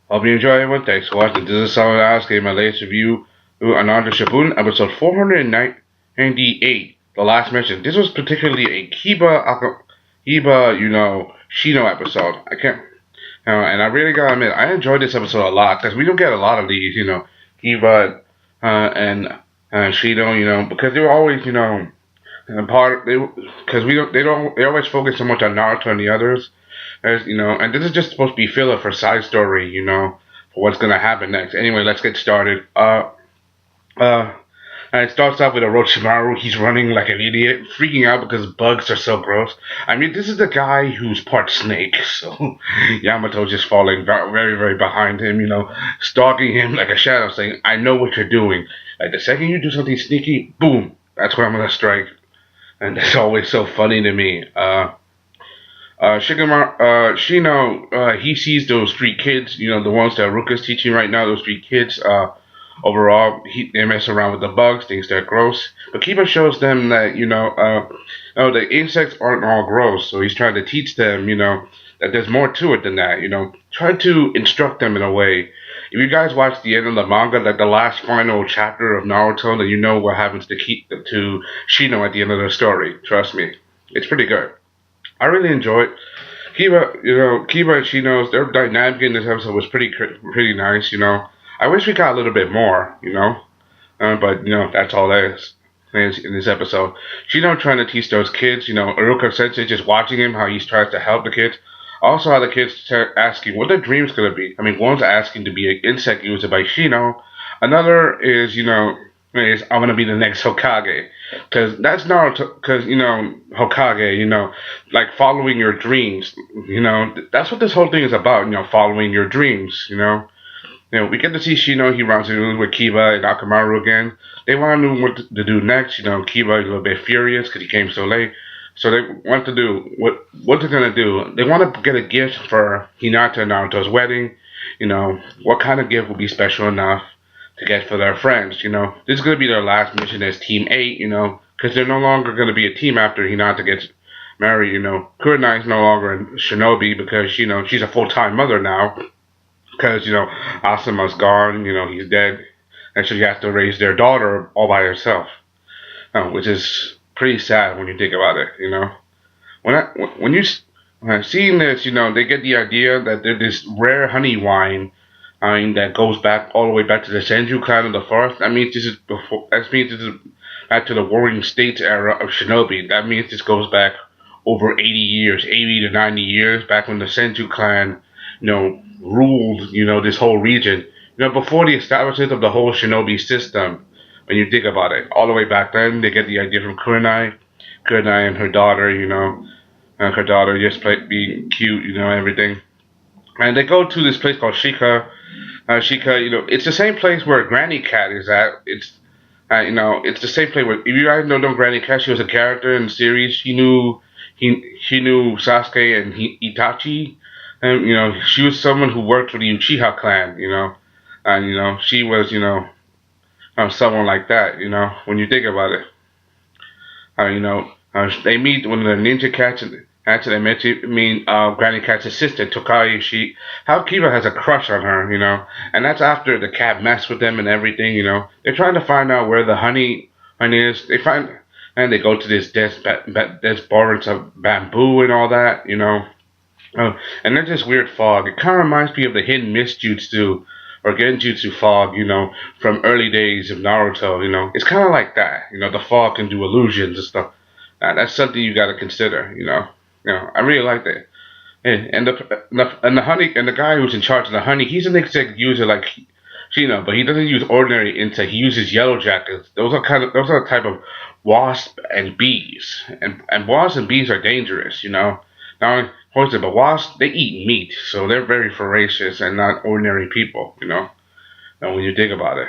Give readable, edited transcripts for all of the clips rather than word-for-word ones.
Hope you enjoy everyone. Thanks for watching. This is Solid Eyes. Gave my latest review on Naruto Shippuden, episode 498. The last mention. This was particularly a Kiba, Shino episode. I can't, and I really gotta admit, I enjoyed this episode a lot because we don't get a lot of these, Kiba and Shino, because they were always, and part they because they always focus so much on Naruto and the others. As and this is just supposed to be filler for side story, for what's gonna happen next. Anyway, let's get started. Uh, and it starts off with Orochimaru. He's running like an idiot, freaking out because bugs are so gross. I mean, this is the guy who's part snake, so Yamato's just falling very, very behind him, stalking him like a shadow, saying, "I know what you're doing. Like the second you do something sneaky, boom, that's where I'm gonna strike." And that's always so funny to me. Shino, he sees those street kids, the ones that Ruka's teaching right now, those street kids, overall, they mess around with the bugs, things that are gross. But Kiba shows them that, no, the insects aren't all gross, so he's trying to teach them, that there's more to it than that, try to instruct them in a way. If you guys watch the end of the manga, like the last final chapter of Naruto, then you know what happens to Shino at the end of the story. Trust me, it's pretty good. I really enjoyed Kiba and Shino's their dynamic in this episode was pretty nice. I wish we got a little bit more. But that's all there is in this episode. Shino trying to teach those kids. Naruto Sensei just watching him how he tries to help the kids. Also, how the kids start asking what their dreams gonna be. I mean, one's asking to be an insect user by Shino. Another is I'm gonna be the next Hokage, because that's Naruto. Because Hokage, like following your dreams. That's what this whole thing is about. Following your dreams. We get to see Shino. He runs in with Kiba and Akamaru again. They want to know what to do next. Kiba is a little bit furious because he came so late. So they want to do what they're gonna do. They want to get a gift for Hinata and Naruto's wedding. What kind of gift would be special enough to get for their friends? This is gonna be their last mission as Team 8. Because they're no longer gonna be a team after Hinata gets married. Kurenai is no longer a shinobi because she's a full-time mother now. Because Asuma's gone. He's dead, and she has to raise their daughter all by herself, which is pretty sad when you think about it. When you seeing this, they get the idea that there's this rare honey wine, that goes back all the way back to the Senju clan of the forest. That means this is before. That means this is back to the Warring States era of Shinobi. That means this goes back over 80 years, 80 to 90 years, back when the Senju clan, ruled, this whole region. Before the establishment of the whole Shinobi system. When you think about it, all the way back then, they get the idea from Kurenai and her daughter, and her daughter just being cute, everything. And they go to this place called Shika. Shika, it's the same place where Granny Cat is at. It's the same place where, if you guys don't know Granny Cat, she was a character in the series. She knew Sasuke and Itachi. And, she was someone who worked for the Uchiha clan, and, she was, someone like that, when you think about it. They meet one of the ninja cats, and actually they meet Granny Cat's assistant, Tokai. How Kiba has a crush on her, and that's after the cat messed with them and everything, They're trying to find out where the honey is. And they go to this dense forest of bamboo and all that, and there's this weird fog. It kind of reminds me of the hidden mist jutsu or Genjutsu fog, from early days of Naruto, It's kind of like that, the fog can do illusions and stuff. That's something you got to consider, I really like that. And the honey and the guy who's in charge of the honey, he's an insect user like Shino, but he doesn't use ordinary insect. He uses yellow jackets. Those are a type of wasp and bees, and wasps and bees are dangerous, Not only poison, but wasps, they eat meat, so they're very voracious and not ordinary people, And when you think about it,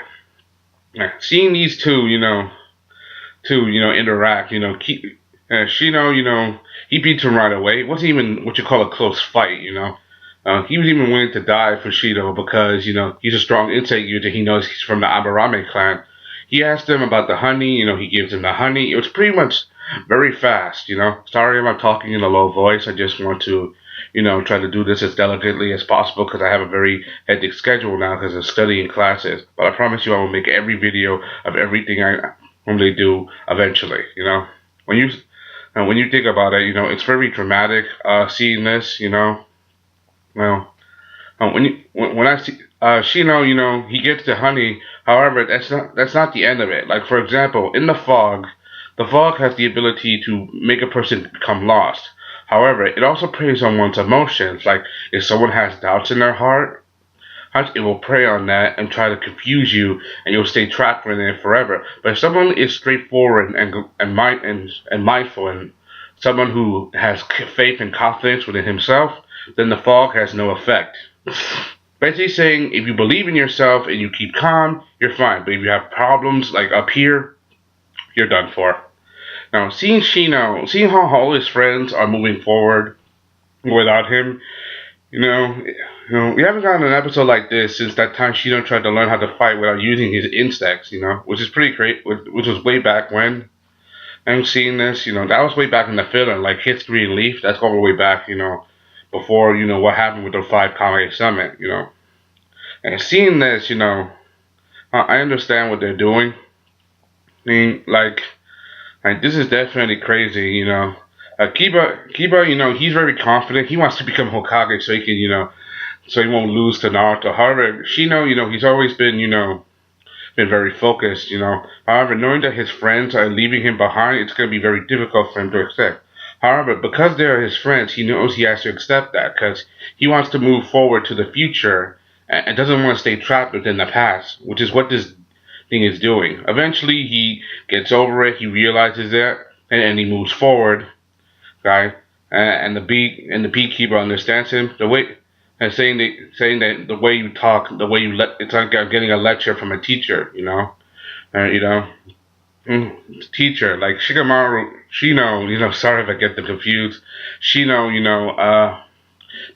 seeing these two, interact, Shino, he beats him right away. It wasn't even what you call a close fight, he was even willing to die for Shino because, he's a strong insect user. He knows he's from the Aburame clan. He asked him about the honey, he gives him the honey. It was pretty much very fast, Sorry if I'm talking in a low voice. I just want to, try to do this as delicately as possible because I have a very hectic schedule now because of studying classes. But I promise you, I will make every video of everything I normally do eventually. When you when you think about it, it's very dramatic seeing this. Well, when I see Shino, he gets the honey. However, that's not the end of it. Like for example, in the fog has the ability to make a person become lost. However, it also preys on one's emotions. Like if someone has doubts in their heart, it will prey on that and try to confuse you, and you'll stay trapped in it forever. But if someone is straightforward and mindful, and someone who has faith and confidence within himself, then the fog has no effect. Basically saying if you believe in yourself and you keep calm, you're fine. But if you have problems like up here, you're done for. Now, seeing how all his friends are moving forward without him, we haven't gotten an episode like this since that time Shino tried to learn how to fight without using his insects, which is pretty great, which was way back when. I'm seeing this, that was way back in the filler, like History and Leaf, that's all the way back, before, what happened with the 5 Kage Summit. And seeing this, I understand what they're doing. I mean, like this is definitely crazy, Kiba, he's very confident. He wants to become Hokage so he can, so he won't lose to Naruto. However, Shino, he's always been very focused, However, knowing that his friends are leaving him behind, it's going to be very difficult for him to accept. However, because they're his friends, he knows he has to accept that because he wants to move forward to the future and doesn't want to stay trapped within the past, which is what this thing is doing. Eventually, he gets over it, he realizes it, and he moves forward, right? And the beekeeper understands him. The way and saying that the way you talk, the way it's like getting a lecture from a teacher, and teacher like Shikamaru Shino, sorry if I get them confused. Shino,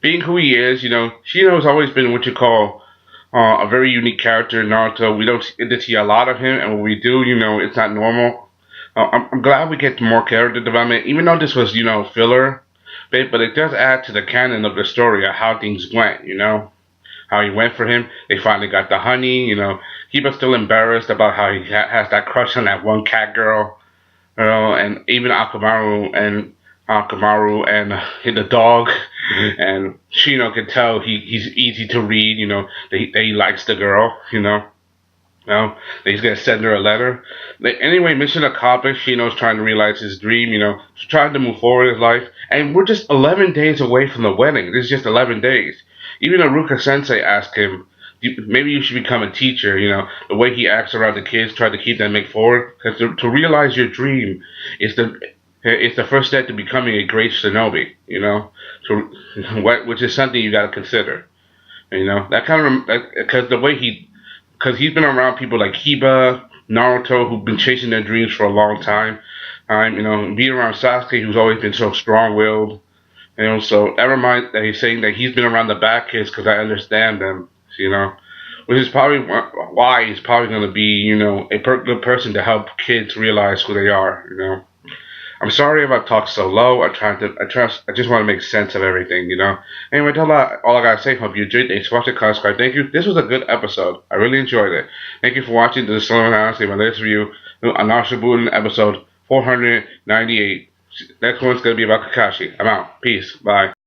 being who he is, Shino's always been what you call a very unique character in Naruto. We don't get to see a lot of him, and when we do, it's not normal. I'm glad we get more character development, even though this was, filler, but it does add to the canon of the story of how things went, how he went for him. They finally got the honey, He was still embarrassed about how he has that crush on that one cat girl, and even Akamaru and the dog, and Shino can tell he's easy to read, that he likes the girl, that he's gonna send her a letter. Anyway, mission accomplished. Shino's trying to realize his dream, trying to move forward in his life, and we're just 11 days away from the wedding. This is just 11 days. Even Naruto Sensei asked him, maybe you should become a teacher, the way he acts around the kids, try to keep them make forward, because to realize your dream is the first step to becoming a great shinobi, which is something you got to consider, that kind of, because he's been around people like Kiba, Naruto, who've been chasing their dreams for a long time, being around Sasuke, who's always been so strong-willed, so never mind that he's saying that he's been around the back kids because I understand them, which is probably why he's probably going to be, a good person to help kids realize who they are, I'm sorry if I talk so low. I just want to make sense of everything, Anyway, that's all I gotta say. Hope you enjoyed. Thanks for watching. Subscribe. Thank you. This was a good episode. I really enjoyed it. Thank you for watching the slow analysis of my latest review on Naruto Shippuden episode 498. Next one's gonna be about Kakashi. I'm out. Peace. Bye.